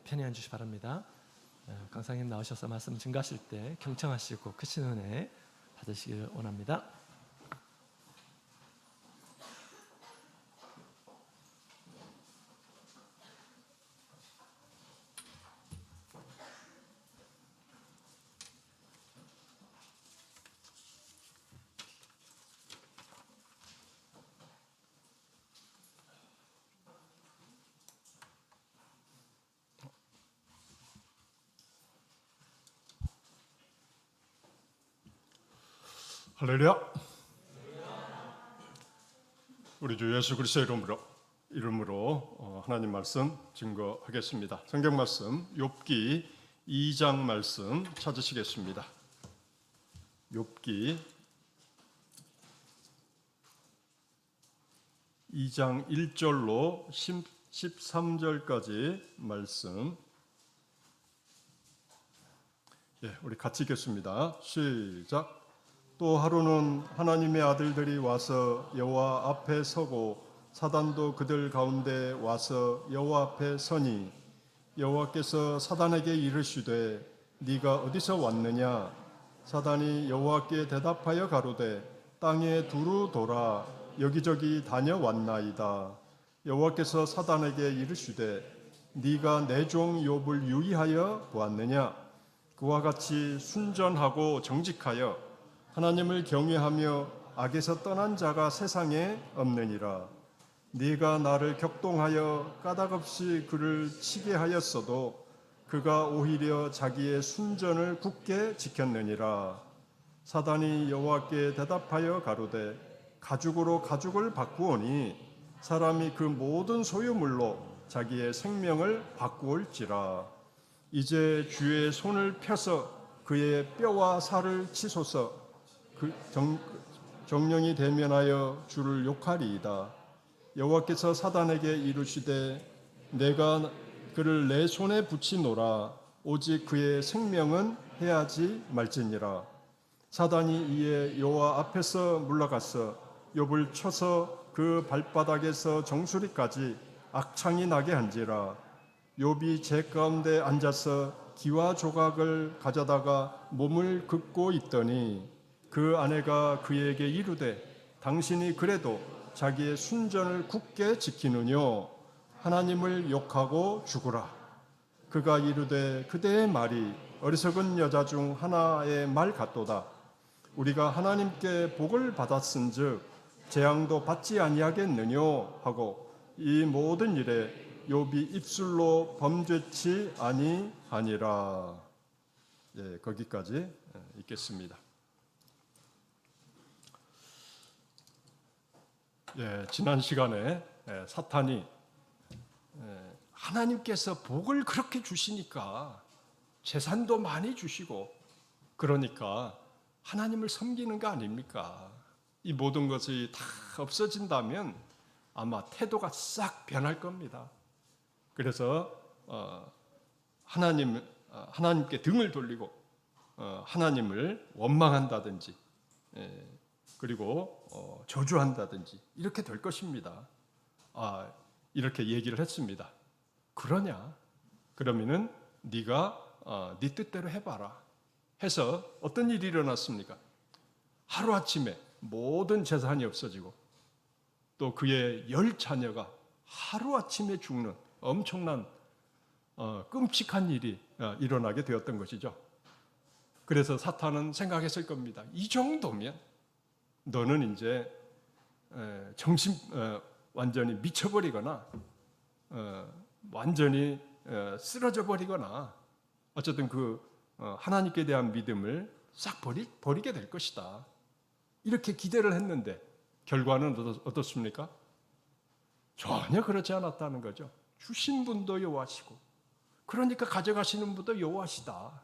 편히 앉으시기 바랍니다. 강사님 나오셔서 말씀 증가하실 때 경청하시고 크신 은혜 받으시길 원합니다. 할렐루야. 우리 주 예수 그리스도의 이름으로 하나님 말씀 증거하겠습니다. 성경 말씀 욥기 2장 말씀 찾으시겠습니다. 욥기 2장 1절로 13절까지 말씀, 우리 같이 읽겠습니다. 시작. 또 하루는 하나님의 아들들이 와서 여호와 앞에 서고 사단도 그들 가운데 와서 여호와 앞에 서니 여호와께서 사단에게 이르시되 네가 어디서 왔느냐? 사단이 여호와께 대답하여 가로되 땅에 두루 돌아 여기저기 다녀왔나이다. 여호와께서 사단에게 이르시되 네가 내 종 욥을 유의하여 보았느냐? 그와 같이 순전하고 정직하여 하나님을 경외하며 악에서 떠난 자가 세상에 없느니라. 네가 나를 격동하여 까닭없이 그를 치게 하였어도 그가 오히려 자기의 순전을 굳게 지켰느니라. 사단이 여호와께 대답하여 가로되 가죽으로 가죽을 바꾸오니 사람이 그 모든 소유물로 자기의 생명을 바꾸올지라. 이제 주의 손을 펴서 그의 뼈와 살을 치소서. 정령이 대면하여 주를 욕하리이다. 여호와께서 사단에게 이르시되 내가 그를 내 손에 붙이노라. 오직 그의 생명은 해하지 말지니라. 사단이 이에 여호와 앞에서 물러가서 욥을 쳐서 그 발바닥에서 정수리까지 악창이 나게 한지라. 욥이 재 가운데 앉아서 기와 조각을 가져다가 몸을 긋고 있더니 그 아내가 그에게 이르되 당신이 그래도 자기의 순전을 굳게 지키느뇨? 하나님을 욕하고 죽으라. 그가 이르되 그대의 말이 어리석은 여자 중 하나의 말 같도다. 우리가 하나님께 복을 받았은즉 재앙도 받지 아니하겠느뇨? 하고 이 모든 일에 욥이 입술로 범죄치 아니하니라. 거기까지 읽겠습니다. 지난 시간에 사탄이 하나님께서 복을 그렇게 주시니까 재산도 많이 주시고 그러니까 하나님을 섬기는 거 아닙니까? 이 모든 것이 다 없어진다면 아마 태도가 싹 변할 겁니다. 그래서 하나님께 등을 돌리고 하나님을 원망한다든지 그리고 저주한다든지 이렇게 될 것입니다. 이렇게 얘기를 했습니다. 그러냐? 그러면은 네가 네 뜻대로 해봐라 해서 어떤 일이 일어났습니까? 하루아침에 모든 재산이 없어지고 또 그의 10자녀가 하루아침에 죽는 엄청난 끔찍한 일이 일어나게 되었던 것이죠. 그래서 사탄은 생각했을 겁니다. 이 정도면 너는 이제 완전히 미쳐버리거나 완전히 쓰러져 버리거나 어쨌든 하나님께 대한 믿음을 싹 버리게 될 것이다. 이렇게 기대를 했는데 결과는 어떻습니까? 전혀 그렇지 않았다는 거죠. 주신 분도 여호와시고 그러니까 가져가시는 분도 여호와시다.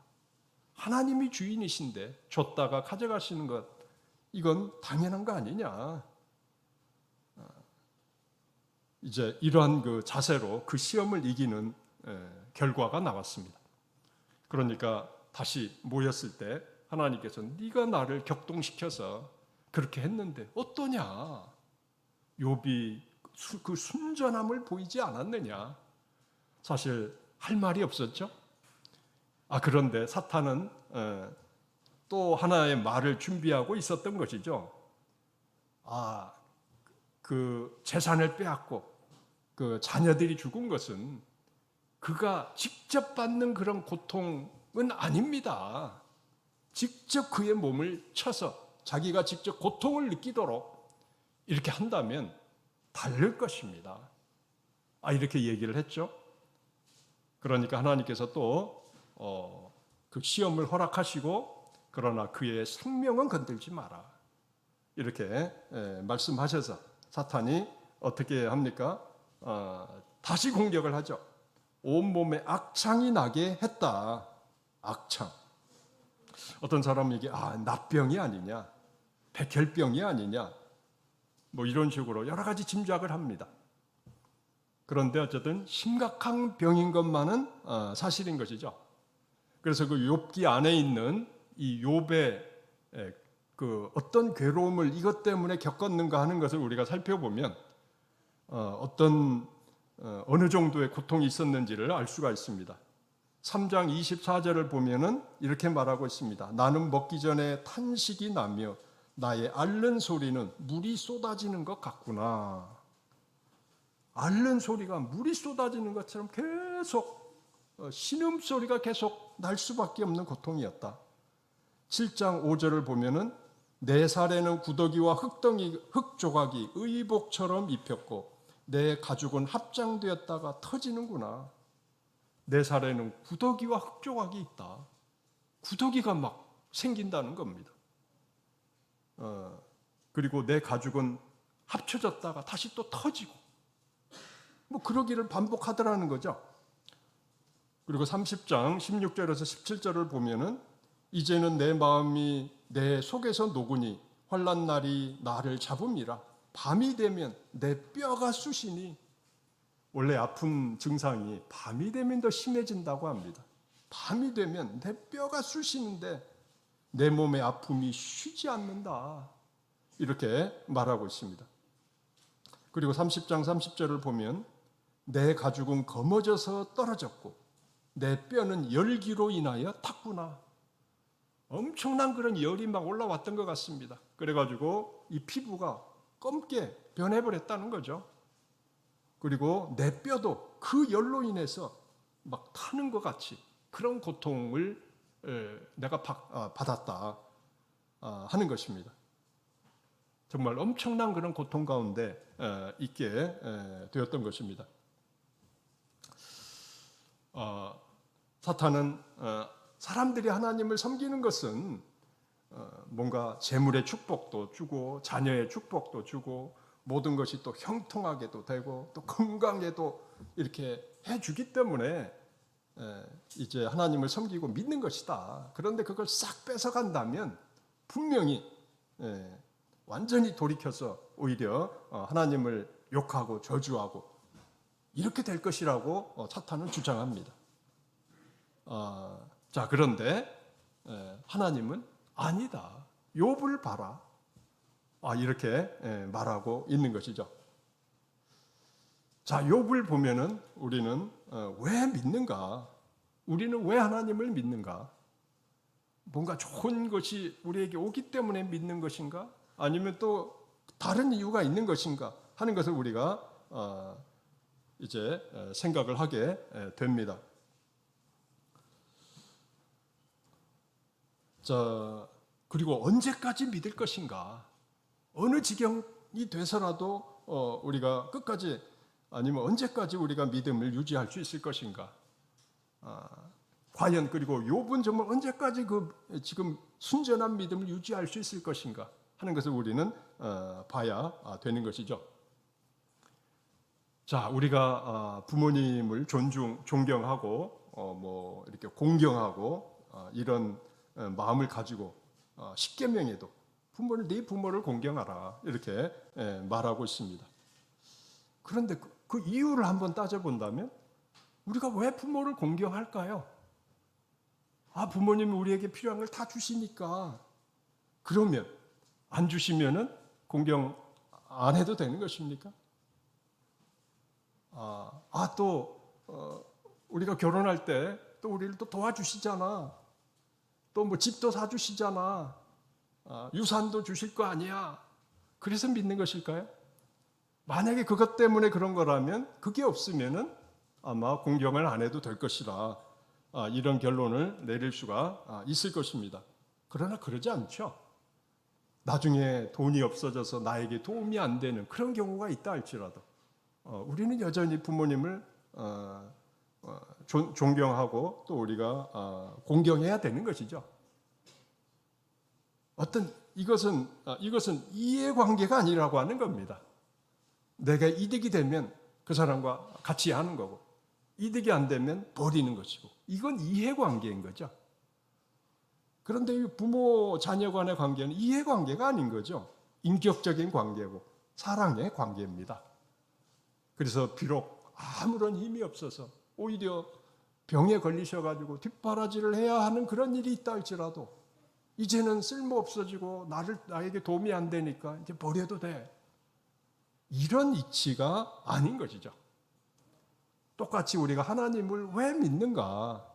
하나님이 주인이신데 줬다가 가져가시는 것 이건 당연한 거 아니냐. 이제 이러한 그 자세로 그 시험을 이기는 결과가 나왔습니다. 그러니까 다시 모였을 때 하나님께서 네가 나를 격동시켜서 그렇게 했는데 어떠냐? 욥이 그 순전함을 보이지 않았느냐? 사실 할 말이 없었죠. 그런데 사탄은 또 하나의 말을 준비하고 있었던 것이죠. 그 재산을 빼앗고 그 자녀들이 죽은 것은 그가 직접 받는 그런 고통은 아닙니다. 직접 그의 몸을 쳐서 자기가 직접 고통을 느끼도록 이렇게 한다면 다를 것입니다. 이렇게 얘기를 했죠. 그러니까 하나님께서 또 그 시험을 허락하시고 그러나 그의 생명은 건들지 마라. 이렇게 말씀하셔서 사탄이 어떻게 합니까? 다시 공격을 하죠. 온몸에 악창이 나게 했다. 악창. 어떤 사람은 이게 납병이 아니냐, 백혈병이 아니냐, 뭐 이런 식으로 여러 가지 짐작을 합니다. 그런데 어쨌든 심각한 병인 것만은 사실인 것이죠. 그래서 그 욥기 안에 있는 이 욥의 그 어떤 괴로움을 이것 때문에 겪었는가 하는 것을 우리가 살펴보면 어느 정도의 고통이 있었는지를 알 수가 있습니다. 3장 24절을 보면은 이렇게 말하고 있습니다. 나는 먹기 전에 탄식이 나며 나의 앓는 소리는 물이 쏟아지는 것 같구나. 앓는 소리가 물이 쏟아지는 것처럼 계속 신음소리가 계속 날 수밖에 없는 고통이었다. 7장 5절을 보면은 내 살에는 구더기와 흙조각이 의복처럼 입혔고 내 가죽은 합장되었다가 터지는구나. 내 살에는 구더기와 흙조각이 있다. 구더기가 막 생긴다는 겁니다. 그리고 내 가죽은 합쳐졌다가 다시 또 터지고 뭐 그러기를 반복하더라는 거죠. 그리고 30장 16절에서 17절을 보면은 이제는 내 마음이 내 속에서 녹으니 환난 날이 나를 잡음이라. 밤이 되면 내 뼈가 쑤시니. 원래 아픈 증상이 밤이 되면 더 심해진다고 합니다. 밤이 되면 내 뼈가 쑤시는데 내 몸의 아픔이 쉬지 않는다. 이렇게 말하고 있습니다. 그리고 30장 30절을 보면 내 가죽은 검어져서 떨어졌고 내 뼈는 열기로 인하여 탔구나. 엄청난 그런 열이 막 올라왔던 것 같습니다. 그래가지고 이 피부가 검게 변해버렸다는 거죠. 그리고 내 뼈도 그 열로 인해서 막 타는 것 같이 그런 고통을 내가 받았다 하는 것입니다. 정말 엄청난 그런 고통 가운데 있게 되었던 것입니다. 사탄은 사람들이 하나님을 섬기는 것은 뭔가 재물의 축복도 주고 자녀의 축복도 주고 모든 것이 또 형통하게도 되고 또 건강에도 이렇게 해주기 때문에 이제 하나님을 섬기고 믿는 것이다. 그런데 그걸 싹 뺏어간다면 분명히 완전히 돌이켜서 오히려 하나님을 욕하고 저주하고 이렇게 될 것이라고 사탄은 주장합니다. 자, 그런데 하나님은 아니다. 욥을 봐라. 이렇게 말하고 있는 것이죠. 자, 욥을 보면은 우리는 왜 믿는가? 우리는 왜 하나님을 믿는가? 뭔가 좋은 것이 우리에게 오기 때문에 믿는 것인가? 아니면 또 다른 이유가 있는 것인가? 하는 것을 우리가 이제 생각을 하게 됩니다. 자, 그리고 언제까지 믿을 것인가? 어느 지경이 돼서라도 우리가 끝까지 아니면 언제까지 우리가 믿음을 유지할 수 있을 것인가? 과연 그리고 욥은 정말 언제까지 그 지금 순전한 믿음을 유지할 수 있을 것인가? 하는 것을 우리는 봐야 되는 것이죠. 자, 우리가 부모님을 존경하고 뭐 이렇게 공경하고 이런 마음을 가지고 십계명에도 네 부모를 공경하라 이렇게 말하고 있습니다. 그런데 그 이유를 한번 따져본다면 우리가 왜 부모를 공경할까요? 부모님이 우리에게 필요한 걸 다 주시니까. 그러면 안 주시면은 공경 안 해도 되는 것입니까? 또 우리가 결혼할 때 또 우리를 또 도와주시잖아. 또 뭐 집도 사주시잖아. 유산도 주실 거 아니야. 그래서 믿는 것일까요? 만약에 그것 때문에 그런 거라면 그게 없으면은 아마 공경을 안 해도 될 것이라 이런 결론을 내릴 수가 있을 것입니다. 그러나 그러지 않죠. 나중에 돈이 없어져서 나에게 도움이 안 되는 그런 경우가 있다 할지라도 우리는 여전히 부모님을 존경하고 또 우리가 공경해야 되는 것이죠. 이것은 이해관계가 아니라고 하는 겁니다. 내가 이득이 되면 그 사람과 같이 하는 거고 이득이 안 되면 버리는 것이고 이건 이해관계인 거죠. 그런데 이 부모 자녀 간의 관계는 이해관계가 아닌 거죠. 인격적인 관계고 사랑의 관계입니다. 그래서 비록 아무런 힘이 없어서 오히려 병에 걸리셔가지고 뒷바라지를 해야 하는 그런 일이 있다 할지라도 이제는 쓸모 없어지고 나에게 도움이 안 되니까 이제 버려도 돼. 이런 이치가 아닌 것이죠. 똑같이 우리가 하나님을 왜 믿는가?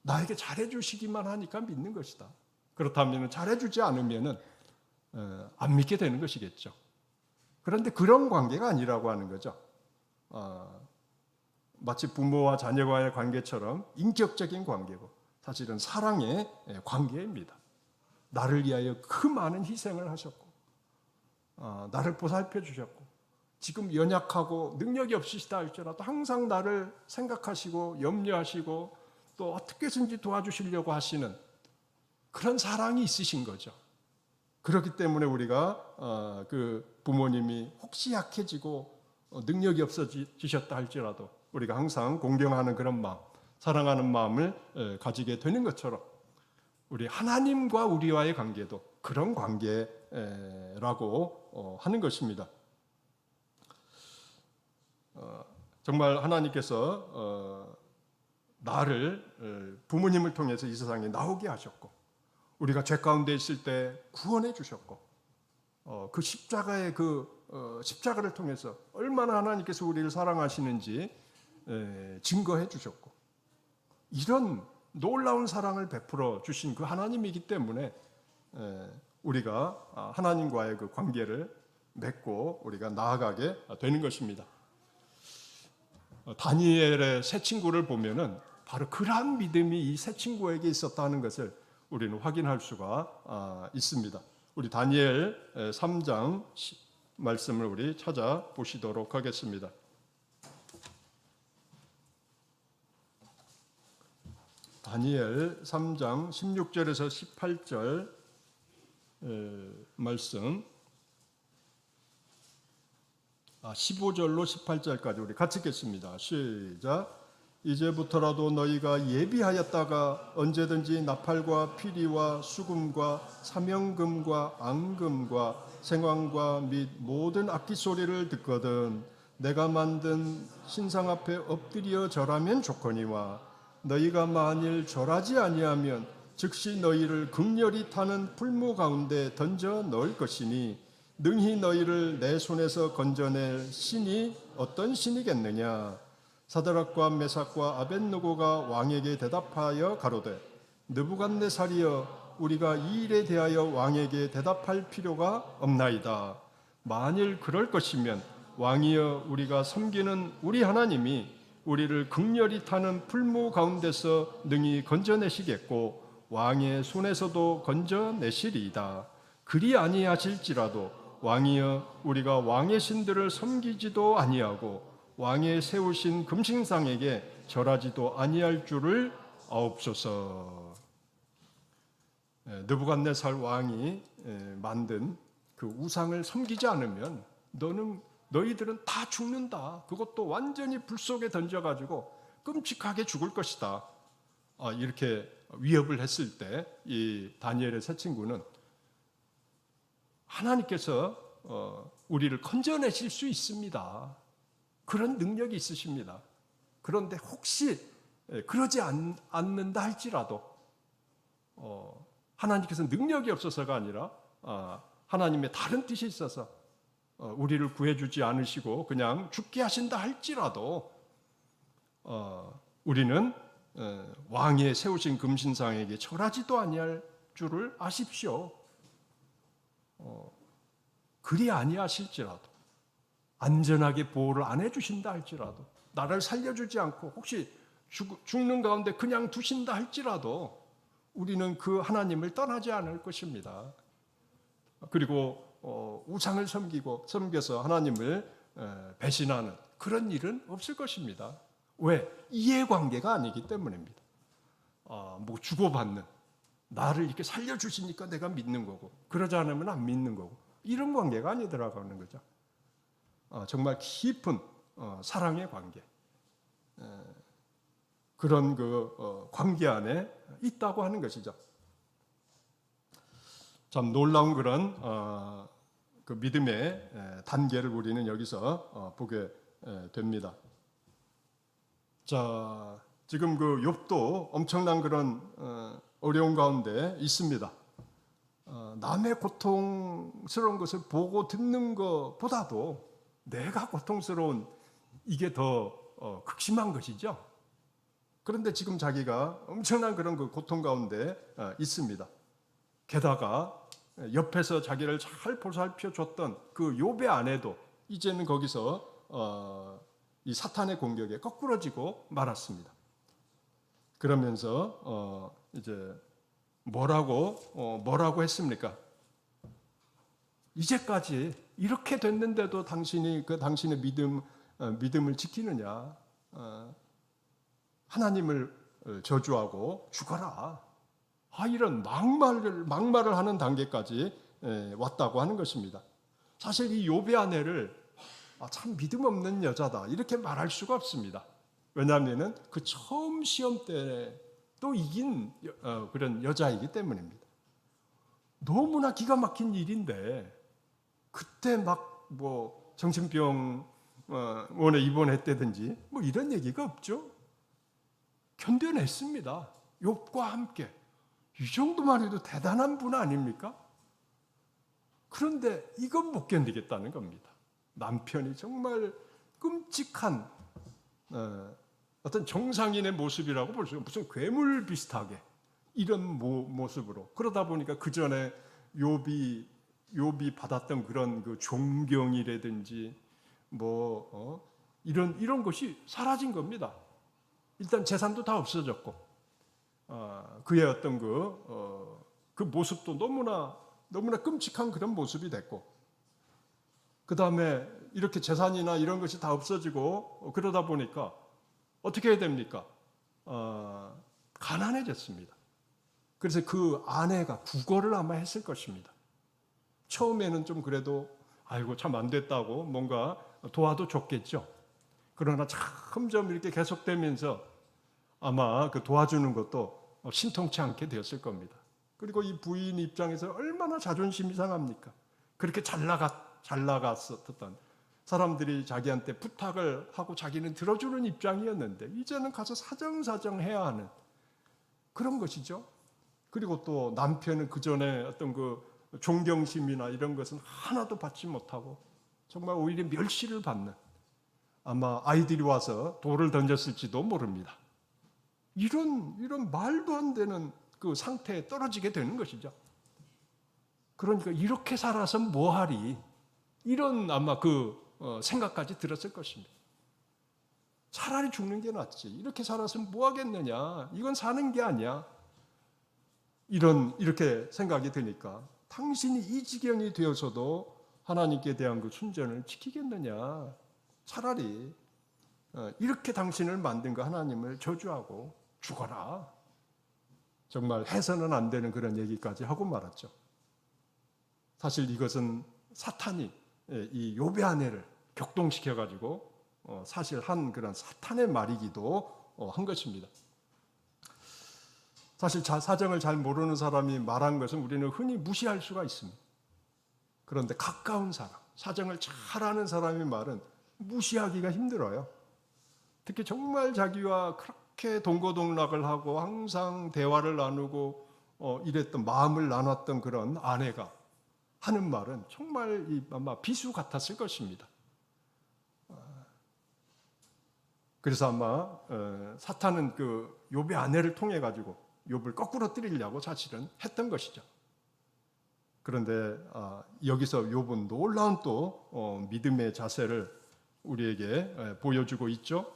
나에게 잘해주시기만 하니까 믿는 것이다. 그렇다면 잘해주지 않으면 안 믿게 되는 것이겠죠. 그런데 그런 관계가 아니라고 하는 거죠. 마치 부모와 자녀와의 관계처럼 인격적인 관계고 사실은 사랑의 관계입니다. 나를 위하여 그 많은 희생을 하셨고 나를 보살펴 주셨고 지금 연약하고 능력이 없으시다 할지라도 항상 나를 생각하시고 염려하시고 또 어떻게 해서든지 도와주시려고 하시는 그런 사랑이 있으신 거죠. 그렇기 때문에 우리가 그 부모님이 혹시 약해지고 능력이 없어지셨다 할지라도 우리가 항상 공경하는 그런 마음, 사랑하는 마음을 가지게 되는 것처럼 우리 하나님과 우리와의 관계도 그런 관계라고 하는 것입니다. 정말 하나님께서 나를 부모님을 통해서 이 세상에 나오게 하셨고 우리가 죄 가운데 있을 때 구원해 주셨고 그 십자가의 십자가를 통해서 얼마나 하나님께서 우리를 사랑하시는지 증거해 주셨고 이런 놀라운 사랑을 베풀어 주신 그 하나님이기 때문에 우리가 하나님과의 그 관계를 맺고 우리가 나아가게 되는 것입니다. 다니엘의 세 친구를 보면은 바로 그러한 믿음이 이 세 친구에게 있었다는 것을 우리는 확인할 수가 있습니다. 우리 다니엘 3장 말씀을 우리 찾아보시도록 하겠습니다. 다니엘 3장 16절에서 18절 말씀 15절로 18절까지 우리 같이 읽겠습니다. 시작. 이제부터라도 너희가 예비하였다가 언제든지 나팔과 피리와 수금과 사명금과 앙금과 생황과 및 모든 악기 소리를 듣거든 내가 만든 신상 앞에 엎드려 절하면 좋거니와 너희가 만일 절하지 아니하면 즉시 너희를 극렬히 타는 풀무 가운데 던져 넣을 것이니 능히 너희를 내 손에서 건져낼 신이 어떤 신이겠느냐. 사드락과 메삭과 아벳느고가 왕에게 대답하여 가로되 느부갓네살이여 우리가 이 일에 대하여 왕에게 대답할 필요가 없나이다. 만일 그럴 것이면 왕이여 우리가 섬기는 우리 하나님이 우리를 극렬히 타는 풀무 가운데서 능히 건져내시겠고 왕의 손에서도 건져내시리이다. 그리 아니하실지라도 왕이여 우리가 왕의 신들을 섬기지도 아니하고 왕의 세우신 금신상에게 절하지도 아니할 줄을 아옵소서. 느부갓네살 왕이 만든 그 우상을 섬기지 않으면 너희들은 다 죽는다. 그것도 완전히 불 속에 던져가지고 끔찍하게 죽을 것이다. 이렇게 위협을 했을 때 이 다니엘의 세 친구는 하나님께서 우리를 건져내실 수 있습니다. 그런 능력이 있으십니다. 그런데 혹시 그러지 않는다 할지라도 하나님께서 능력이 없어서가 아니라 하나님의 다른 뜻이 있어서 우리를 구해주지 않으시고 그냥 죽게 하신다 할지라도 우리는 왕의 세우신 금신상에게 절하지도 아니할 줄을 아십시오. 그리 아니하실지라도, 안전하게 보호를 안 해주신다 할지라도, 나를 살려주지 않고 혹시 죽는 가운데 그냥 두신다 할지라도 우리는 그 하나님을 떠나지 않을 것입니다. 그리고 우상을 섬겨서 하나님을 배신하는 그런 일은 없을 것입니다. 왜? 이해관계가 아니기 때문입니다. 뭐 주고받는, 나를 이렇게 살려주시니까 내가 믿는 거고, 그러지 않으면 안 믿는 거고, 이런 관계가 아니더라고는 거죠. 정말 깊은 사랑의 관계, 그런 그 관계 안에 있다고 하는 것이죠. 참 놀라운 그런 그 믿음의 단계를 우리는 여기서 보게 됩니다. 자, 지금 그 욥도 엄청난 그런 어려운 가운데 있습니다. 남의 고통스러운 것을 보고 듣는 것보다도 내가 고통스러운 이게 더 극심한 것이죠. 그런데 지금 자기가 엄청난 그런 그 고통 가운데 있습니다. 게다가 옆에서 자기를 잘 보살펴 줬던 그 욥의 아내도 이제는 거기서 이 사탄의 공격에 거꾸러지고 말았습니다. 그러면서 이제 뭐라고 했습니까? 이제까지 이렇게 됐는데도 당신이 당신의 믿음을 지키느냐? 하나님을 저주하고 죽어라. 이런 막말을 하는 단계까지 왔다고 하는 것입니다. 사실 이 욥의 아내를 참 믿음 없는 여자다 이렇게 말할 수가 없습니다. 왜냐하면은 그 처음 시험 때 또 이긴 그런 여자이기 때문입니다. 너무나 기가 막힌 일인데 그때 막 뭐 정신병원에 입원했다든지 뭐 이런 얘기가 없죠. 견뎌냈습니다. 욥과 함께. 이 정도만 해도 대단한 분 아닙니까? 그런데 이건 못 견디겠다는 겁니다. 남편이 정말 끔찍한 어떤 정상인의 모습이라고 볼 수 있어요. 무슨 괴물 비슷하게 이런 모습으로. 그러다 보니까 그 전에 욥이 받았던 그런 그 존경이라든지 이런 것이 사라진 겁니다. 일단 재산도 다 없어졌고, 그의 어떤 그 모습도 너무나 끔찍한 그런 모습이 됐고, 그 다음에 이렇게 재산이나 이런 것이 다 없어지고 그러다 보니까 어떻게 해야 됩니까? 가난해졌습니다. 그래서 그 아내가 구걸을 아마 했을 것입니다. 처음에는 좀 그래도 아이고 참 안 됐다고 뭔가 도와도 줬겠죠. 그러나 점점 이렇게 계속되면서 아마 그 도와주는 것도 신통치 않게 되었을 겁니다. 그리고 이 부인 입장에서 얼마나 자존심이 상합니까? 그렇게 잘 나갔었던 사람들이 자기한테 부탁을 하고 자기는 들어주는 입장이었는데 이제는 가서 사정사정 해야 하는 그런 것이죠. 그리고 또 남편은 그 전에 어떤 그 존경심이나 이런 것은 하나도 받지 못하고 정말 오히려 멸시를 받는, 아마 아이들이 와서 돌을 던졌을지도 모릅니다. 이런 말도 안 되는 그 상태에 떨어지게 되는 것이죠. 그러니까 이렇게 살아서 뭐하리, 이런 아마 그 생각까지 들었을 것입니다. 차라리 죽는 게 낫지. 이렇게 살아서 뭐 하겠느냐. 이건 사는 게 아니야. 이렇게 생각이 드니까 당신이 이 지경이 되어서도 하나님께 대한 그 순전을 지키겠느냐. 차라리 이렇게 당신을 만든 그 하나님을 저주하고 죽어라. 정말 해서는 안 되는 그런 얘기까지 하고 말았죠. 사실 이것은 사탄이 이 욥의 아내를 격동시켜 가지고 사실 한 그런 사탄의 말이기도 한 것입니다. 사실 사정을 잘 모르는 사람이 말한 것은 우리는 흔히 무시할 수가 있습니다. 그런데 가까운 사람, 사정을 잘 아는 사람의 말은 무시하기가 힘들어요. 특히 정말 자기와 그렇게 동고동락을 하고 항상 대화를 나누고 이랬던, 마음을 나눴던 그런 아내가 하는 말은 정말 아마 비수 같았을 것입니다. 그래서 아마 사탄은 그 욥의 아내를 통해 가지고 욥을 거꾸로 때리려고 사실은 했던 것이죠. 그런데 여기서 욥은 놀라운 또 믿음의 자세를 우리에게 보여주고 있죠.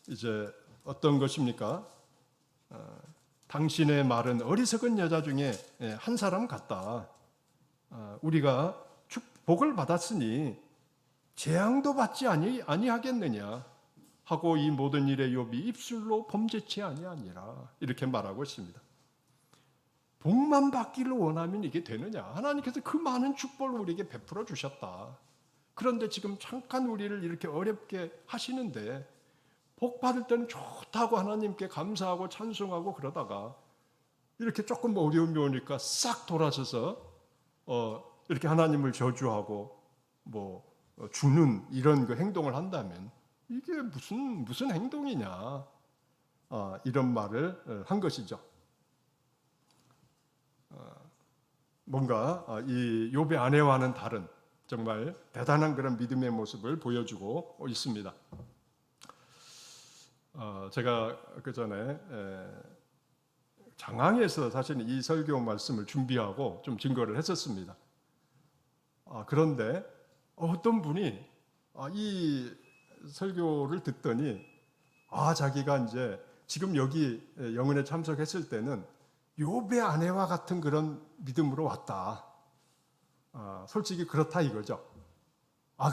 이제 어떤 것입니까? 당신의 말은 어리석은 여자 중에 한 사람 같다. 우리가 복을 받았으니 재앙도 받지 아니하겠느냐 하고 이 모든 일에 욥이 입술로 범죄치 아니하니라 이렇게 말하고 있습니다. 복만 받기를 원하면 이게 되느냐? 하나님께서 그 많은 축복을 우리에게 베풀어 주셨다. 그런데 지금 잠깐 우리를 이렇게 어렵게 하시는데 복 받을 때는 좋다고 하나님께 감사하고 찬송하고 그러다가 이렇게 조금 어려움이 오니까 싹 돌아서서 이렇게 하나님을 저주하고 죽는 이런 그 행동을 한다면 이게 무슨 행동이냐 이런 말을 한 것이죠. 뭔가 이 욥의 아내와는 다른 정말 대단한 그런 믿음의 모습을 보여주고 있습니다. 제가 그 전에 장항에서 사실 이 설교 말씀을 준비하고 좀 증거를 했었습니다. 그런데 어떤 분이 이 설교를 듣더니 자기가 이제 지금 여기 영혼에 참석했을 때는 욥의 아내와 같은 그런 믿음으로 왔다. 솔직히 그렇다 이거죠.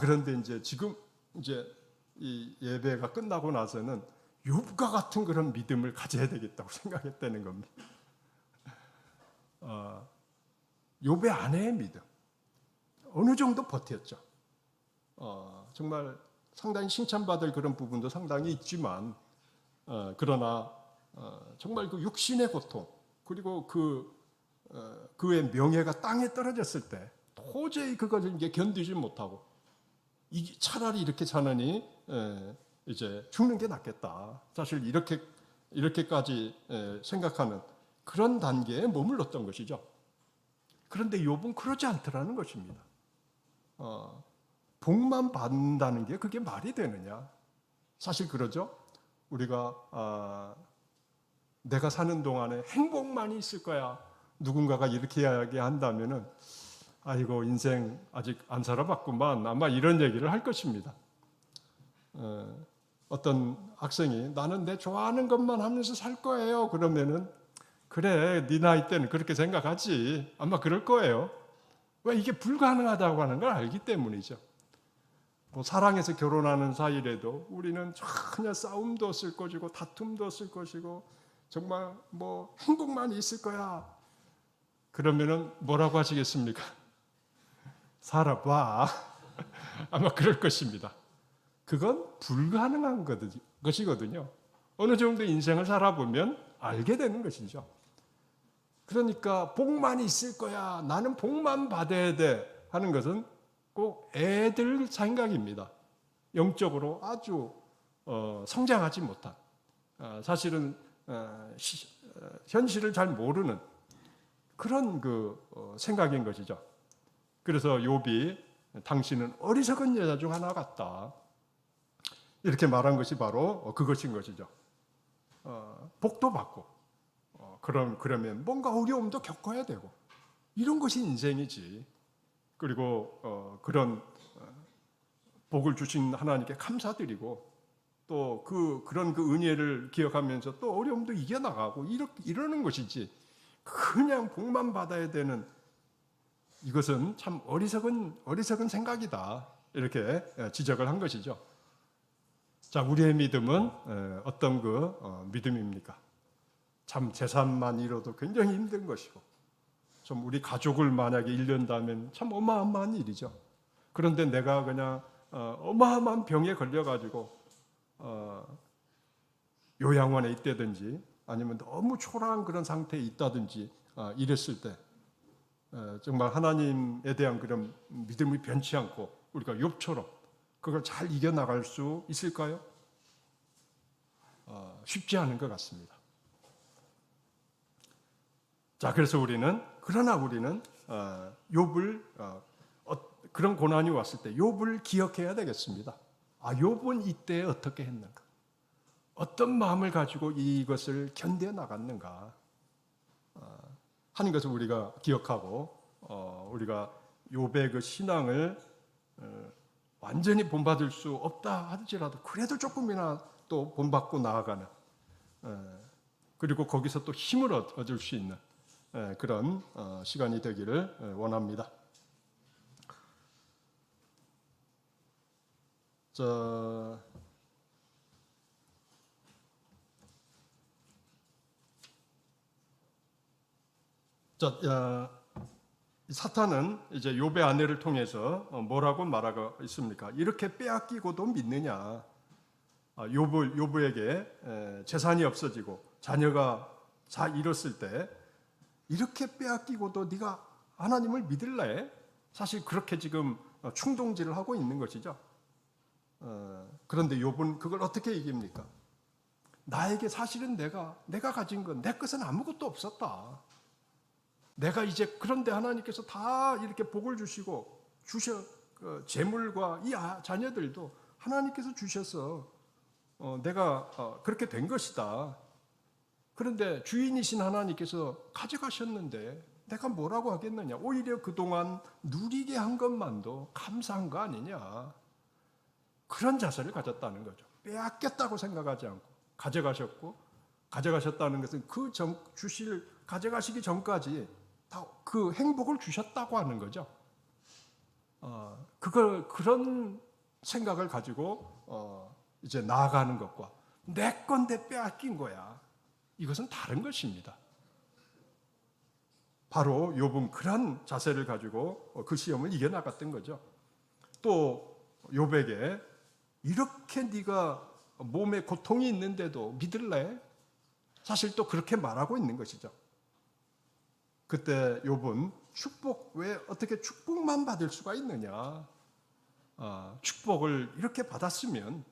그런데 이제 지금 이제 이 예배가 끝나고 나서는 욥과 같은 그런 믿음을 가져야 되겠다고 생각했다는 겁니다. 욥의 아내의 믿음 어느 정도 버텼죠. 정말 상당히 칭찬받을 그런 부분도 상당히 있지만 그러나 정말 그 육신의 고통 그리고 그의 명예가 땅에 떨어졌을 때 도저히 그것을 이제 견디지 못하고 차라리 이렇게 사느니 이제 죽는 게 낫겠다. 사실 이렇게까지 생각하는 그런 단계에 머물렀던 것이죠. 그런데 욥은 그러지 않더라는 것입니다. 복만 받는다는 게 그게 말이 되느냐? 사실 그러죠. 우리가 내가 사는 동안에 행복만이 있을 거야. 누군가가 이렇게 이야기한다면은 아이고 인생 아직 안 살아봤구만. 아마 이런 얘기를 할 것입니다. 어떤 학생이 나는 내 좋아하는 것만 하면서 살 거예요. 그러면은 그래 네 나이 때는 그렇게 생각하지. 아마 그럴 거예요. 왜 이게 불가능하다고 하는 걸 알기 때문이죠. 사랑해서 결혼하는 사이라도 우리는 전혀 싸움도 없을 것이고 다툼도 없을 것이고 정말 행복만 있을 거야. 그러면은 뭐라고 하시겠습니까? 살아봐. 아마 그럴 것입니다. 그건 불가능한 것이거든요. 어느 정도 인생을 살아보면 알게 되는 것이죠. 그러니까 복만 있을 거야. 나는 복만 받아야 돼. 하는 것은 꼭 애들 생각입니다. 영적으로 아주 성장하지 못한 사실은 현실을 잘 모르는 그런 생각인 것이죠. 그래서 욥이 당신은 어리석은 여자 중 하나 같다. 이렇게 말한 것이 바로 그것인 것이죠. 복도 받고 그러면 뭔가 어려움도 겪어야 되고 이런 것이 인생이지. 그리고 그런 복을 주신 하나님께 감사드리고 또 그런 은혜를 기억하면서 또 어려움도 이겨나가고 이러는 것이지. 그냥 복만 받아야 되는 이것은 참 어리석은 생각이다. 이렇게 지적을 한 것이죠. 자, 우리의 믿음은 어떤 믿음입니까? 참 재산만 잃어도 굉장히 힘든 것이고 좀 우리 가족을 만약에 잃는다면 참 어마어마한 일이죠. 그런데 내가 그냥 어마어마한 병에 걸려가지고 요양원에 있다든지 아니면 너무 초라한 그런 상태에 있다든지 이랬을 때 정말 하나님에 대한 그런 믿음이 변치 않고 우리가 욥처럼 그걸 잘 이겨나갈 수 있을까요? 쉽지 않은 것 같습니다. 자, 그래서 우리는 욥을 그런 고난이 왔을 때 욥을 기억해야 되겠습니다. 욥은 이때 어떻게 했는가? 어떤 마음을 가지고 이것을 견뎌 나갔는가 하는 것을 우리가 기억하고 우리가 욥의 그 신앙을 완전히 본받을 수 없다 하더라도 그래도 조금이나 또 본받고 나아가는 그리고 거기서 또 힘을 얻을 수 있는 그런 시간이 되기를 원합니다. 사탄은 이제 욥의 아내를 통해서 뭐라고 말하고 있습니까? 이렇게 빼앗기고도 믿느냐? 욥에게 재산이 없어지고 자녀가 다 잃었을 때 이렇게 빼앗기고도 네가 하나님을 믿을래? 사실 그렇게 지금 충동질을 하고 있는 것이죠. 그런데 욥은 그걸 어떻게 이깁니까? 나에게 사실은 내가 가진 건 내 것은 아무것도 없었다. 내가 이제 그런데 하나님께서 다 이렇게 복을 주시고 재물과 이 자녀들도 하나님께서 주셔서 내가 그렇게 된 것이다. 그런데 주인이신 하나님께서 가져가셨는데 내가 뭐라고 하겠느냐? 오히려 그동안 누리게 한 것만도 감사한 거 아니냐? 그런 자세를 가졌다는 거죠. 빼앗겼다고 생각하지 않고 가져가셨다는 것은 가져가시기 전까지 다 그 행복을 주셨다고 하는 거죠. 그런 생각을 가지고 이제 나아가는 것과 내 건데 빼앗긴 거야. 이것은 다른 것입니다. 바로 욥은 그런 자세를 가지고 그 시험을 이겨나갔던 거죠. 또 욥에게 이렇게 네가 몸에 고통이 있는데도 믿을래? 사실 또 그렇게 말하고 있는 것이죠. 그때 욥은 왜 어떻게 축복만 받을 수가 있느냐? 축복을 이렇게 받았으면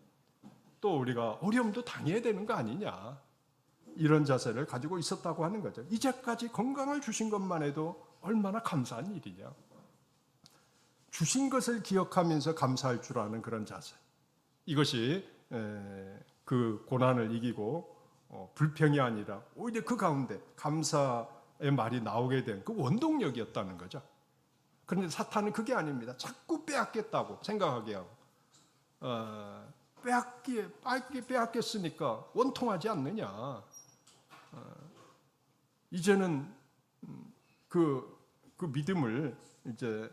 또 우리가 어려움도 당해야 되는 거 아니냐? 이런 자세를 가지고 있었다고 하는 거죠. 이제까지 건강을 주신 것만 해도 얼마나 감사한 일이냐? 주신 것을 기억하면서 감사할 줄 아는 그런 자세. 이것이 그 고난을 이기고 불평이 아니라 오히려 그 가운데 감사의 말이 나오게 된 그 원동력이었다는 거죠. 그런데 사탄은 그게 아닙니다. 자꾸 빼앗겠다고 생각하게 하고 빼앗겼으니까 원통하지 않느냐. 이제는 그 믿음을 이제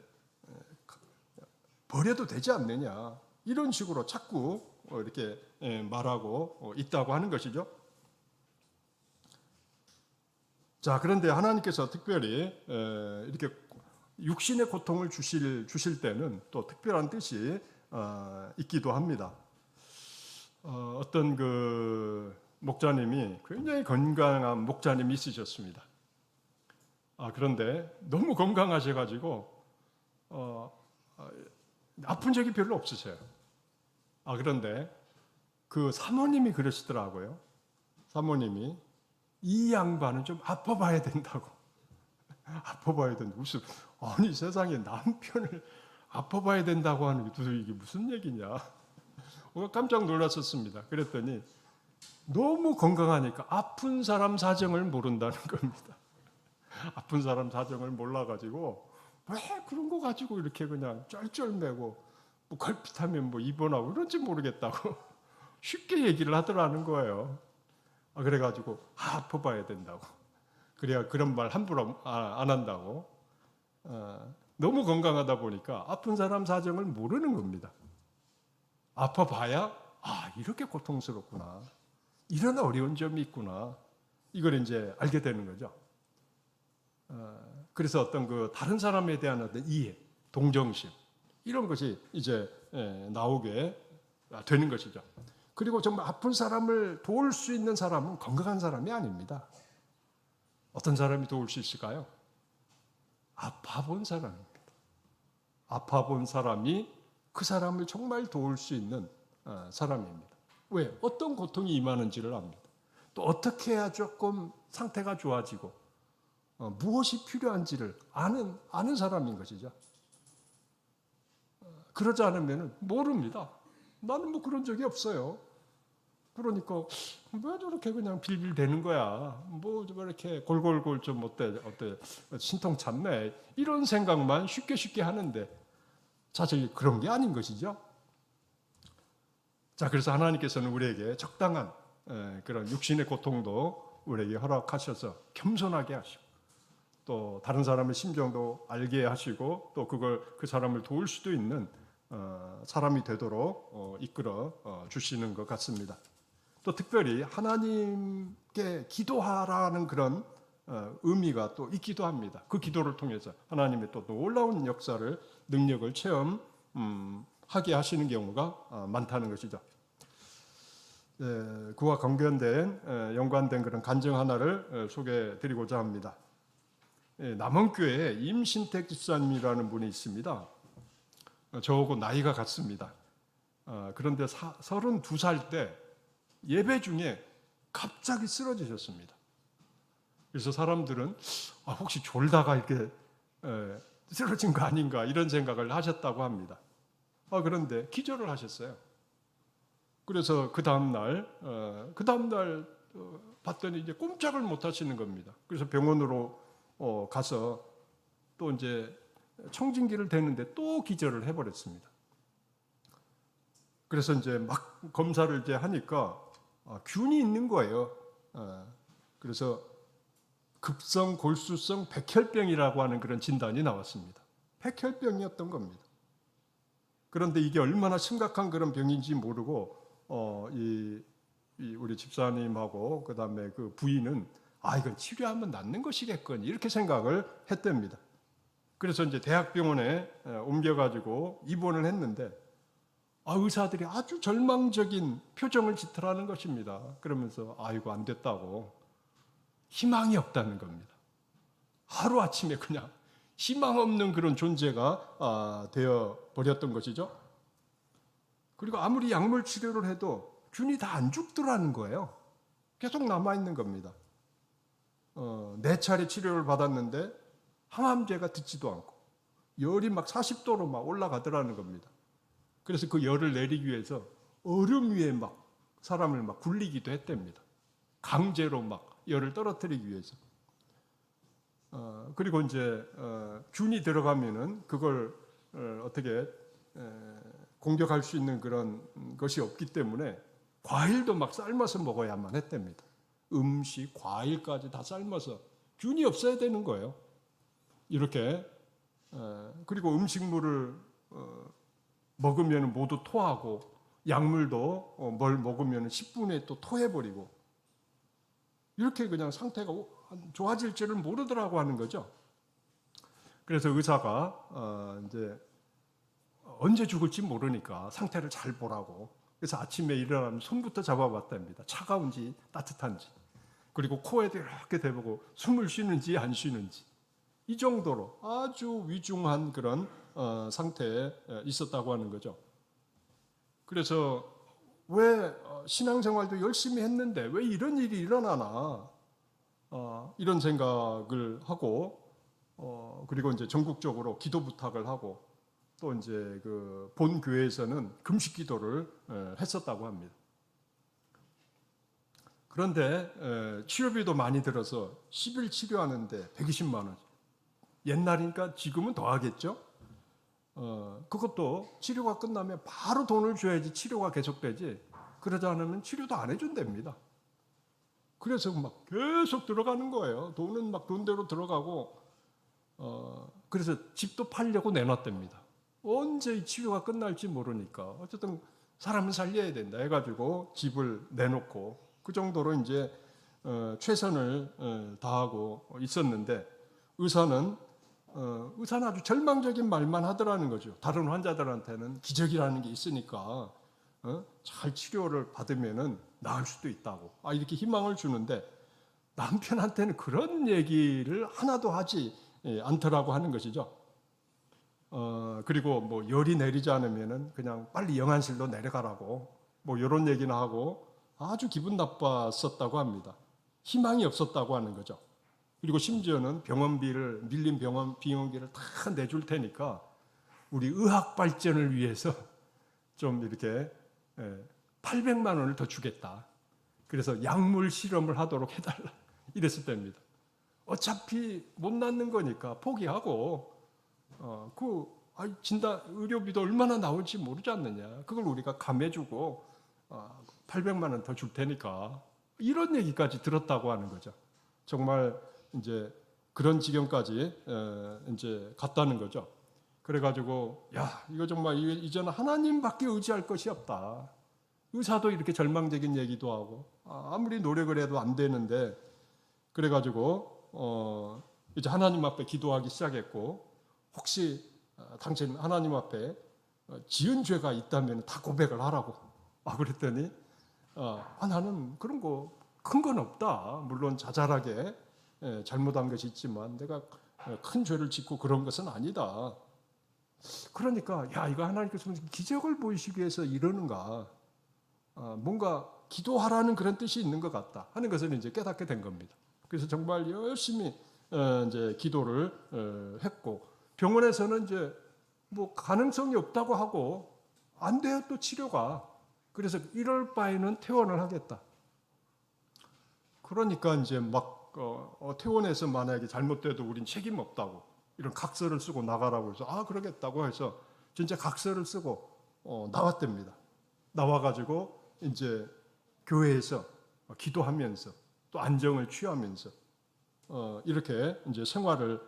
버려도 되지 않느냐. 이런 식으로 자꾸 이렇게 말하고 있다고 하는 것이죠. 자, 그런데 하나님께서 특별히 이렇게 육신의 고통을 주실 때는 또 특별한 뜻이 있기도 합니다. 어떤 그 목자님이 굉장히 건강한 목자님이 있으셨습니다. 그런데 너무 건강하셔가지고 아픈 적이 별로 없으세요. 그런데 그 사모님이 그러시더라고요. 사모님이 이 양반은 좀 아파봐야 된다고. 아파봐야 된다. 아니 세상에 남편을 아파봐야 된다고 하는 게 이게 무슨 얘기냐. 깜짝 놀랐었습니다. 그랬더니 너무 건강하니까 아픈 사람 사정을 모른다는 겁니다. 아픈 사람 사정을 몰라가지고 왜 그런 거 가지고 이렇게 그냥 쩔쩔매고 뭐 걸핏하면 뭐 입원하고 이런지 모르겠다고 쉽게 얘기를 하더라는 거예요. 그래가지고 아파봐야 된다고. 그래야 그런 말 함부로 안 한다고. 너무 건강하다 보니까 아픈 사람 사정을 모르는 겁니다. 아파봐야 이렇게 고통스럽구나. 이런 어려운 점이 있구나. 이걸 이제 알게 되는 거죠. 그래서 어떤 그 다른 사람에 대한 어떤 이해, 동정심 이런 것이 이제 나오게 되는 것이죠. 그리고 정말 아픈 사람을 도울 수 있는 사람은 건강한 사람이 아닙니다. 어떤 사람이 도울 수 있을까요? 아파본 사람입니다. 아파본 사람이 그 사람을 정말 도울 수 있는 사람입니다. 왜? 어떤 고통이 임하는지를 압니다. 또 어떻게 해야 조금 상태가 좋아지고 무엇이 필요한지를 아는 사람인 것이죠. 그러지 않으면 모릅니다. 나는 뭐 그런 적이 없어요. 그러니까 왜 저렇게 그냥 빌빌대는 거야? 뭐 저렇게 골골골 좀 어때 신통찮네. 이런 생각만 쉽게 하는데 사실 그런 게 아닌 것이죠. 자, 그래서 하나님께서는 우리에게 적당한 그런 육신의 고통도 우리에게 허락하셔서 겸손하게 하시고 또 다른 사람의 심정도 알게 하시고 또 그걸 그 사람을 도울 수도 있는 사람이 되도록 이끌어 주시는 것 같습니다. 또 특별히 하나님께 기도하라는 그런 의미가 또 있기도 합니다. 그 기도를 통해서 하나님의 또 놀라운 역사를 능력을 체험하게 하시는 경우가 많다는 것이죠. 그와 관련된 연관된 그런 간증 하나를 소개해드리고자 합니다. 남원교회에 임신택 집사님이라는 분이 있습니다. 저하고 나이가 같습니다. 그런데 32살 때 예배 중에 갑자기 쓰러지셨습니다. 그래서 사람들은 혹시 졸다가 이렇게 쓰러진 거 아닌가 이런 생각을 하셨다고 합니다. 그런데 기절을 하셨어요. 그래서 그 다음날 봤더니 이제 꼼짝을 못 하시는 겁니다. 그래서 병원으로 가서 또 이제 청진기를 대는데 또 기절을 해버렸습니다. 그래서 이제 막 검사를 이제 하니까 균이 있는 거예요. 그래서 급성 골수성 백혈병이라고 하는 그런 진단이 나왔습니다. 백혈병이었던 겁니다. 그런데 이게 얼마나 심각한 그런 병인지 모르고 우리 집사님하고 그 다음에 그 부인은 이건 치료하면 낫는 것이겠건 이렇게 생각을 했답니다. 그래서 이제 대학병원에 옮겨가지고 입원을 했는데 의사들이 아주 절망적인 표정을 짓더라는 것입니다. 그러면서 이거 안 됐다고 희망이 없다는 겁니다. 하루아침에 그냥 희망 없는 그런 존재가 되어 버렸던 것이죠. 그리고 아무리 약물 치료를 해도 균이 다 안 죽더라는 거예요. 계속 남아있는 겁니다. 4차례 치료를 받았는데 항암제가 듣지도 않고 열이 막 40도로 막 올라가더라는 겁니다. 그래서 그 열을 내리기 위해서 얼음 위에 막 사람을 막 굴리기도 했답니다. 강제로 막 열을 떨어뜨리기 위해서. 그리고 이제 균이 들어가면은 그걸 어떻게 공격할 수 있는 그런 것이 없기 때문에 과일도 막 삶아서 먹어야만 했답니다. 음식, 과일까지 다 삶아서 균이 없어야 되는 거예요. 이렇게 그리고 음식물을 먹으면 모두 토하고 약물도 뭘 먹으면 10분에 또 토해버리고 이렇게 그냥 상태가 좋아질 줄을 모르더라고 하는 거죠. 그래서 의사가 이제 언제 죽을지 모르니까 상태를 잘 보라고 그래서 아침에 일어나면 손부터 잡아봤답니다. 차가운지 따뜻한지 그리고 코에도 이렇게 대보고 숨을 쉬는지 안 쉬는지 이 정도로 아주 위중한 그런 상태에 있었다고 하는 거죠. 그래서 왜 신앙생활도 열심히 했는데 왜 이런 일이 일어나나 이런 생각을 하고 그리고 이제 전국적으로 기도 부탁을 하고 또 이제 그 본 교회에서는 금식 기도를 했었다고 합니다. 그런데 치료비도 많이 들어서 10일 치료하는데 120만 원. 옛날이니까 지금은 더 하겠죠. 그것도 치료가 끝나면 바로 돈을 줘야지 치료가 계속되지. 그러지 않으면 치료도 안 해준답니다. 그래서 막 계속 들어가는 거예요. 돈은 막 돈대로 들어가고 그래서 집도 팔려고 내놨답니다. 언제 이 치료가 끝날지 모르니까 어쨌든 사람은 살려야 된다 해가지고 집을 내놓고 그 정도로 이제 최선을 다하고 있었는데 의사는 아주 절망적인 말만 하더라는 거죠. 다른 환자들한테는 기적이라는 게 있으니까 잘 치료를 받으면은 나을 수도 있다고 이렇게 희망을 주는데 남편한테는 그런 얘기를 하나도 하지 않더라고 하는 것이죠. 그리고 뭐 열이 내리지 않으면은 그냥 빨리 영안실로 내려가라고 뭐 이런 얘기나 하고 아주 기분 나빴었다고 합니다. 희망이 없었다고 하는 거죠. 그리고 심지어는 병원비를 밀린 비용기를 다 내줄 테니까 우리 의학 발전을 위해서 좀 이렇게 800만 원을 더 주겠다. 그래서 약물 실험을 하도록 해달라. 이랬을 때입니다. 어차피 못 낫는 거니까 포기하고 진단 의료비도 얼마나 나올지 모르지 않느냐. 그걸 우리가 감해주고 800만 원 더 줄 테니까 이런 얘기까지 들었다고 하는 거죠. 정말 이제 그런 지경까지 이제 갔다는 거죠. 그래가지고 이거 정말 이제는 하나님밖에 의지할 것이 없다. 의사도 이렇게 절망적인 얘기도 하고 아무리 노력을 해도 안 되는데 그래가지고 이제 하나님 앞에 기도하기 시작했고 혹시 당신 하나님 앞에 지은 죄가 있다면 다 고백을 하라고 그랬더니 나는 그런 거 큰 건 없다. 물론 자잘하게 잘못한 것이 있지만 내가 큰 죄를 짓고 그런 것은 아니다. 그러니까 이거 하나님께서 기적을 보이시기 위해서 이러는가 뭔가 기도하라는 그런 뜻이 있는 것 같다 하는 것을 이제 깨닫게 된 겁니다. 그래서 정말 열심히 이제 기도를 했고 병원에서는 이제 뭐 가능성이 없다고 하고 안 돼요 또 치료가. 그래서 이럴 바에는 퇴원을 하겠다. 그러니까 이제 막 퇴원해서 만약에 잘못돼도 우린 책임 없다고 이런 각서를 쓰고 나가라고 해서 그러겠다고 해서 진짜 각서를 쓰고 나왔답니다. 나와가지고 이제 교회에서 기도하면서 또 안정을 취하면서 이렇게 이제 생활을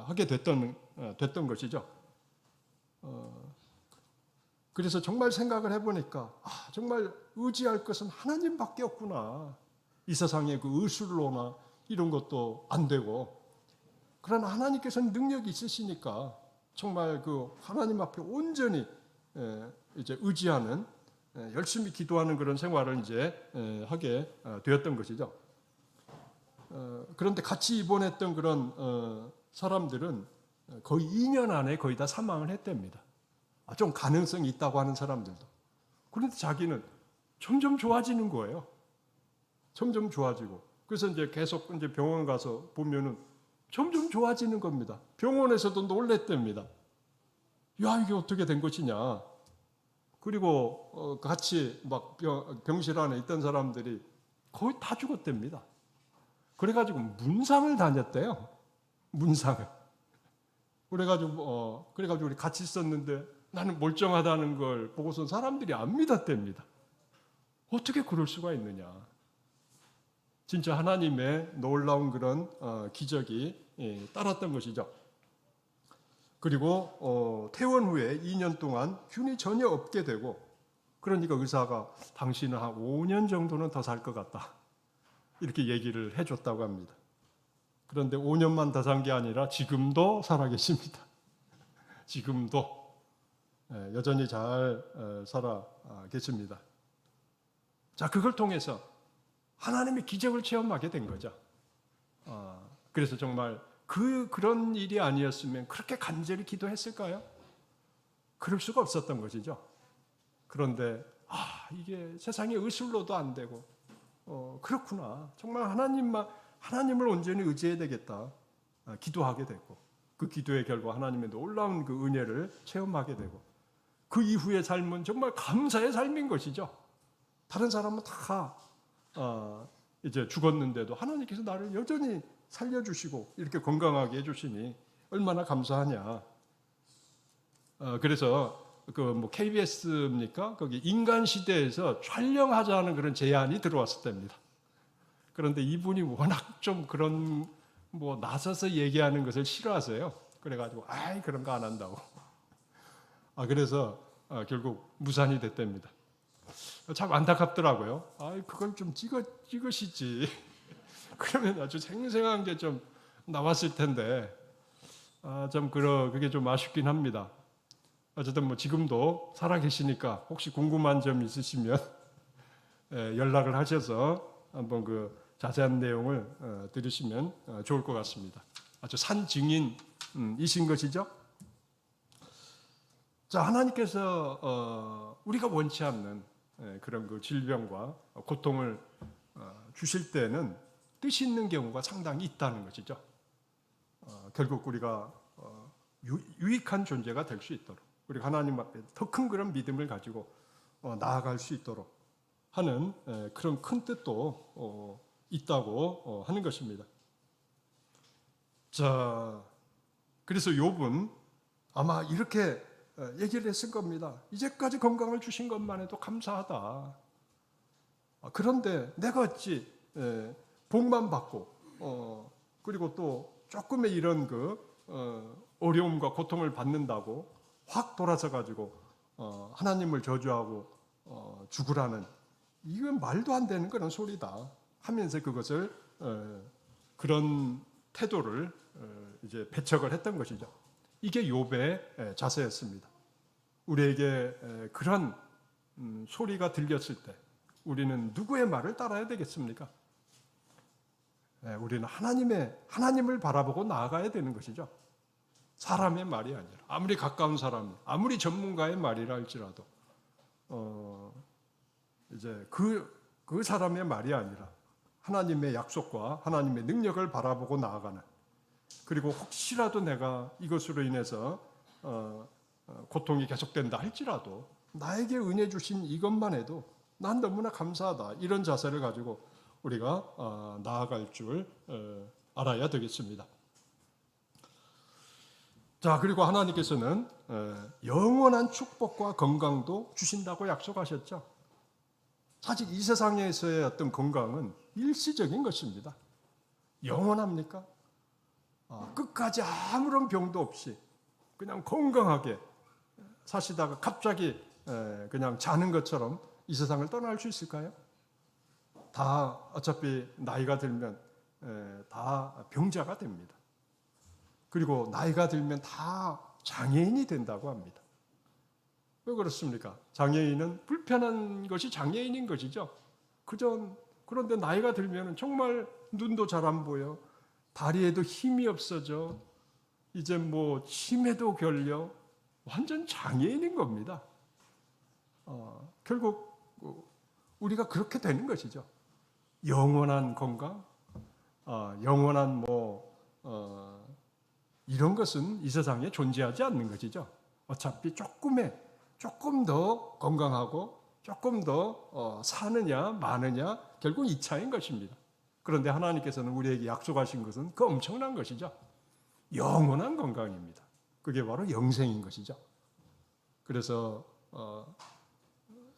하게 됐던 것이죠. 그래서 정말 생각을 해보니까 정말 의지할 것은 하나님밖에 없구나. 이 세상에 그 의술로나 이런 것도 안 되고 그러나 하나님께서는 능력이 있으시니까 정말 그 하나님 앞에 온전히 이제 의지하는 열심히 기도하는 그런 생활을 이제 하게 되었던 것이죠. 그런데 같이 입원했던 그런 사람들은 거의 2년 안에 거의 다 사망을 했답니다. 좀 가능성이 있다고 하는 사람들도. 그런데 자기는 점점 좋아지는 거예요. 점점 좋아지고. 그래서 이제 계속 이제 병원 가서 보면은 점점 좋아지는 겁니다. 병원에서도 놀랬답니다. 이게 어떻게 된 것이냐. 그리고 같이 막 병실 안에 있던 사람들이 거의 다 죽었답니다. 그래가지고 문상을 다녔대요. 문상을. 그래가지고 우리 같이 있었는데 나는 멀쩡하다는 걸 보고서 사람들이 안 믿었답니다. 어떻게 그럴 수가 있느냐. 진짜 하나님의 놀라운 그런 기적이 따랐던 것이죠. 그리고 퇴원 후에 2년 동안 균이 전혀 없게 되고 그러니까 의사가 당신은 한 5년 정도는 더 살 것 같다. 이렇게 얘기를 해줬다고 합니다. 그런데 5년만 더 산 게 아니라 지금도 살아계십니다. 지금도 여전히 잘 살아 계십니다. 자, 그걸 통해서 하나님의 기적을 체험하게 된 거죠. 그래서 정말 그런 일이 아니었으면 그렇게 간절히 기도했을까요? 그럴 수가 없었던 것이죠. 그런데 이게 세상의 의술로도 안 되고 그렇구나. 정말 하나님을 온전히 의지해야 되겠다. 기도하게 됐고 그 기도의 결과 하나님의 놀라운 그 은혜를 체험하게 되고 그 이후의 삶은 정말 감사의 삶인 것이죠. 다른 사람은 다 이제 죽었는데도 하나님께서 나를 여전히 살려주시고 이렇게 건강하게 해주시니 얼마나 감사하냐. 그래서 KBS입니까? 거기 인간 시대에서 촬영하자는 그런 제안이 들어왔을 때입니다. 그런데 이분이 워낙 좀 그런 나서서 얘기하는 것을 싫어하세요. 그래가지고 그런 거 안 한다고. 그래서 결국 무산이 됐답니다. 참 안타깝더라고요. 그걸 좀 찍으시지. 그러면 아주 생생한 게 좀 나왔을 텐데, 그게 좀 아쉽긴 합니다. 어쨌든 지금도 살아계시니까 혹시 궁금한 점 있으시면 연락을 하셔서 한번 그 자세한 내용을 들으시면 좋을 것 같습니다. 아주 산 증인이신 것이죠. 자, 하나님께서 우리가 원치 않는 그런 그 질병과 고통을 주실 때는 뜻이 있는 경우가 상당히 있다는 것이죠. 결국 우리가 유익한 존재가 될 수 있도록 우리가 하나님 앞에 더 큰 그런 믿음을 가지고 나아갈 수 있도록 하는 그런 큰 뜻도 있다고 하는 것입니다. 자, 그래서 욥은 아마 이렇게 얘기를 했을 겁니다. 이제까지 건강을 주신 것만 해도 감사하다. 그런데 내가 어찌 복만 받고 그리고 또 조금의 이런 어려움과 고통을 받는다고 확 돌아서 가지고 하나님을 저주하고 죽으라는, 이건 말도 안 되는 그런 소리다 하면서 그것을 그런 태도를 이제 배척을 했던 것이죠. 이게 욥의 자세였습니다. 우리에게 그런 소리가 들렸을 때 우리는 누구의 말을 따라야 되겠습니까? 우리는 하나님을 바라보고 나아가야 되는 것이죠. 사람의 말이 아니라, 아무리 가까운 사람, 아무리 전문가의 말이라 할지라도 이제 그 사람의 말이 아니라 하나님의 약속과 하나님의 능력을 바라보고 나아가는, 그리고 혹시라도 내가 이것으로 인해서 고통이 계속된다 할지라도 나에게 은혜 주신 이것만 해도 난 너무나 감사하다, 이런 자세를 가지고 우리가 나아갈 줄 알아야 되겠습니다. 자, 그리고 하나님께서는 영원한 축복과 건강도 주신다고 약속하셨죠. 사실 이 세상에서의 어떤 건강은 일시적인 것입니다. 영원합니까? 끝까지 아무런 병도 없이 그냥 건강하게 사시다가 갑자기 그냥 자는 것처럼 이 세상을 떠날 수 있을까요? 다 어차피 나이가 들면 다 병자가 됩니다. 그리고 나이가 들면 다 장애인이 된다고 합니다. 왜 그렇습니까? 장애인은 불편한 것이 장애인인 것이죠. 그런데 나이가 들면 정말 눈도 잘 안 보여, 다리에도 힘이 없어져, 이제 뭐 치매도 걸려, 완전 장애인인 겁니다. 결국 우리가 그렇게 되는 것이죠. 영원한 건강, 영원한 이런 것은 이 세상에 존재하지 않는 것이죠. 어차피 조금 더 건강하고 조금 더 사느냐 마느냐, 결국 이 차이인 것입니다. 그런데 하나님께서는 우리에게 약속하신 것은 그 엄청난 것이죠. 영원한 건강입니다. 그게 바로 영생인 것이죠. 그래서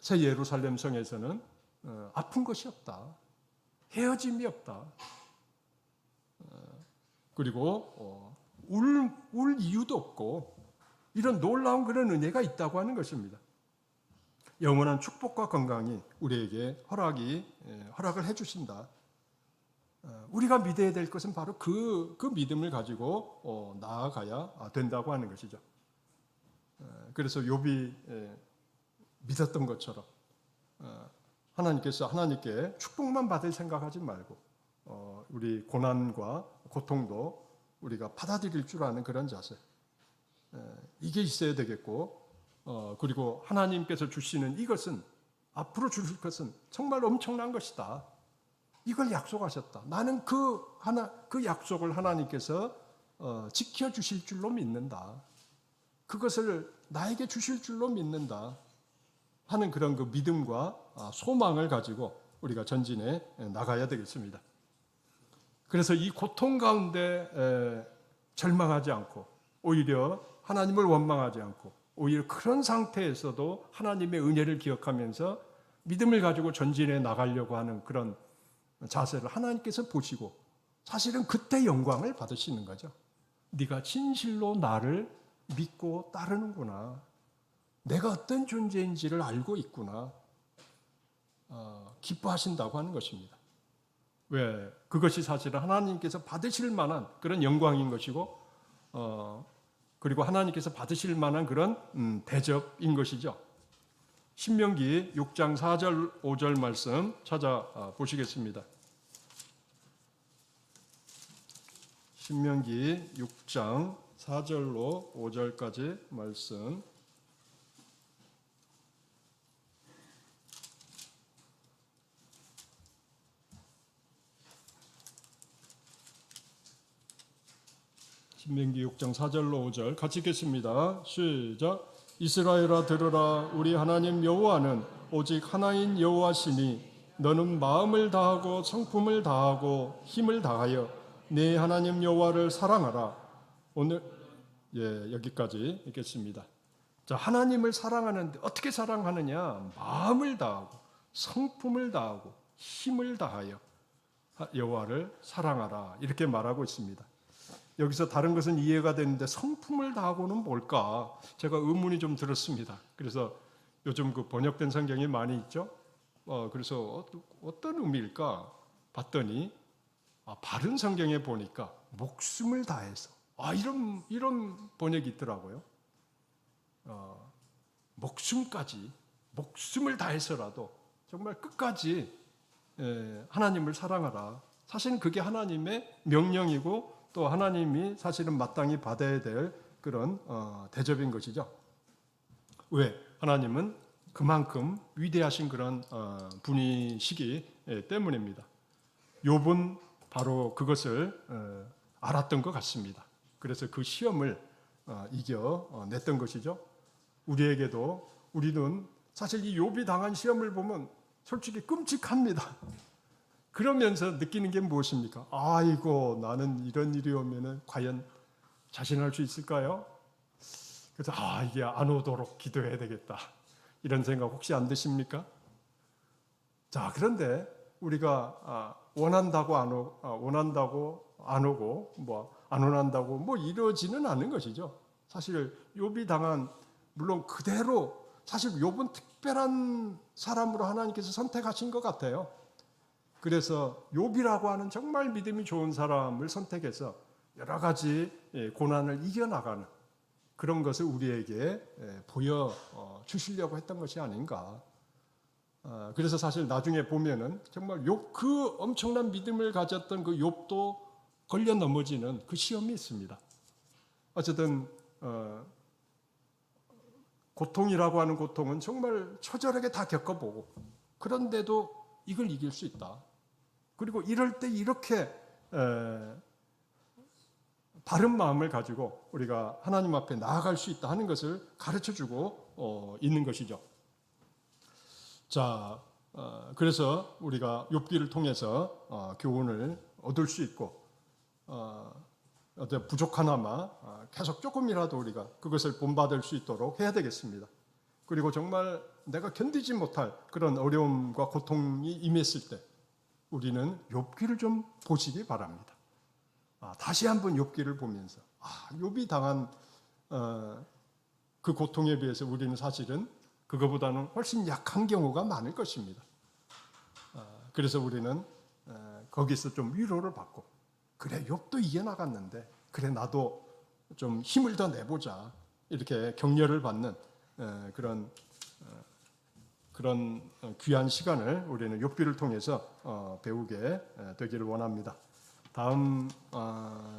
새 예루살렘 성에서는 아픈 것이 없다, 헤어짐이 없다, 그리고 울 이유도 없고, 이런 놀라운 그런 은혜가 있다고 하는 것입니다. 영원한 축복과 건강이 우리에게 허락을 해주신다. 우리가 믿어야 될 것은 바로 그 믿음을 가지고 나아가야 된다고 하는 것이죠. 그래서 욥이 믿었던 것처럼 하나님께 축복만 받을 생각하지 말고 우리 고난과 고통도 우리가 받아들일 줄 아는 그런 자세, 이게 있어야 되겠고, 그리고 하나님께서 주시는 이것은, 앞으로 주실 것은 정말 엄청난 것이다, 이걸 약속하셨다. 나는 그 약속을 하나님께서 지켜주실 줄로 믿는다, 그것을 나에게 주실 줄로 믿는다 하는 그런 그 믿음과 소망을 가지고 우리가 전진해 나가야 되겠습니다. 그래서 이 고통 가운데 절망하지 않고, 오히려 하나님을 원망하지 않고, 오히려 그런 상태에서도 하나님의 은혜를 기억하면서 믿음을 가지고 전진해 나가려고 하는 그런 자세를 하나님께서 보시고, 사실은 그때 영광을 받으시는 거죠. 네가 진실로 나를 믿고 따르는구나, 내가 어떤 존재인지를 알고 있구나, 기뻐하신다고 하는 것입니다. 왜? 그것이 사실은 하나님께서 받으실 만한 그런 영광인 것이고, 그리고 하나님께서 받으실 만한 그런 대접인 것이죠. 신명기 6장 4절 5절 말씀 찾아보시겠습니다. 신명기 6장 4절로 5절까지 말씀. 신명기 6장 4절로 5절 같이 읽겠습니다. 시작. 이스라엘아 들으라. 우리 하나님 여호와는 오직 하나인 여호와시니 너는 마음을 다하고 성품을 다하고 힘을 다하여 네 하나님 여호와를 사랑하라. 오늘 여기까지 읽겠습니다. 자, 하나님을 사랑하는데 어떻게 사랑하느냐? 마음을 다하고 성품을 다하고 힘을 다하여 여호와를 사랑하라. 이렇게 말하고 있습니다. 여기서 다른 것은 이해가 되는데 성품을 다하고는 뭘까? 제가 의문이 좀 들었습니다. 그래서 요즘 그 번역된 성경이 많이 있죠. 그래서 어떤 의미일까 봤더니 바른 성경에 보니까 목숨을 다해서 이런 번역이 있더라고요. 목숨을 다해서라도 정말 끝까지 하나님을 사랑하라. 사실은 그게 하나님의 명령이고 또 하나님이 사실은 마땅히 받아야 될 그런 대접인 것이죠. 왜? 하나님은 그만큼 위대하신 그런 분이시기 때문입니다. 욥은 바로 그것을 알았던 것 같습니다. 그래서 그 시험을 이겨냈던 것이죠. 우리는 사실 이 욥이 당한 시험을 보면 솔직히 끔찍합니다. 그러면서 느끼는 게 무엇입니까? 아이고, 나는 이런 일이 오면은 과연 자신할 수 있을까요? 그래서 이게 안 오도록 기도해야 되겠다. 이런 생각 혹시 안 드십니까? 자, 그런데 우리가 원한다고 안 오고 안 원한다고 이러지는 않은 것이죠. 사실 욥이 당한 물론 그대로 사실 욥은 특별한 사람으로 하나님께서 선택하신 것 같아요. 그래서 욥이라고 하는 정말 믿음이 좋은 사람을 선택해서 여러 가지 고난을 이겨나가는 그런 것을 우리에게 보여 주시려고 했던 것이 아닌가. 그래서 사실 나중에 보면은 정말 욥 그 엄청난 믿음을 가졌던 그 욥도 걸려 넘어지는 그 시험이 있습니다. 어쨌든 고통이라고 하는 고통은 정말 처절하게 다 겪어보고 그런데도 이걸 이길 수 있다. 그리고 이럴 때 이렇게 바른 마음을 가지고 우리가 하나님 앞에 나아갈 수 있다 하는 것을 가르쳐주고 있는 것이죠. 자, 그래서 우리가 욥기를 통해서 교훈을 얻을 수 있고 부족하나마 계속 조금이라도 우리가 그것을 본받을 수 있도록 해야 되겠습니다. 그리고 정말 내가 견디지 못할 그런 어려움과 고통이 임했을 때 우리는 욥기를 좀 보시기 바랍니다. 다시 한번 욥기를 보면서 욥이 당한 그 고통에 비해서 우리는 사실은 그거보다는 훨씬 약한 경우가 많을 것입니다. 그래서 우리는 거기서 좀 위로를 받고 그래 욥도 이겨나갔는데 그래 나도 좀 힘을 더 내보자 이렇게 격려를 받는 그런 귀한 시간을 우리는 욥기를 통해서 배우게 되기를 원합니다. 다음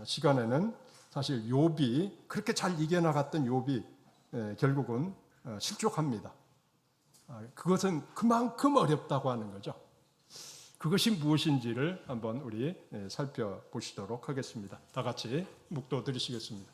시간에는 사실 욥이 그렇게 잘 이겨나갔던 욥이 결국은 실족합니다. 그것은 그만큼 어렵다고 하는 거죠. 그것이 무엇인지를 한번 우리 살펴보시도록 하겠습니다. 다 같이 묵도 드리시겠습니다.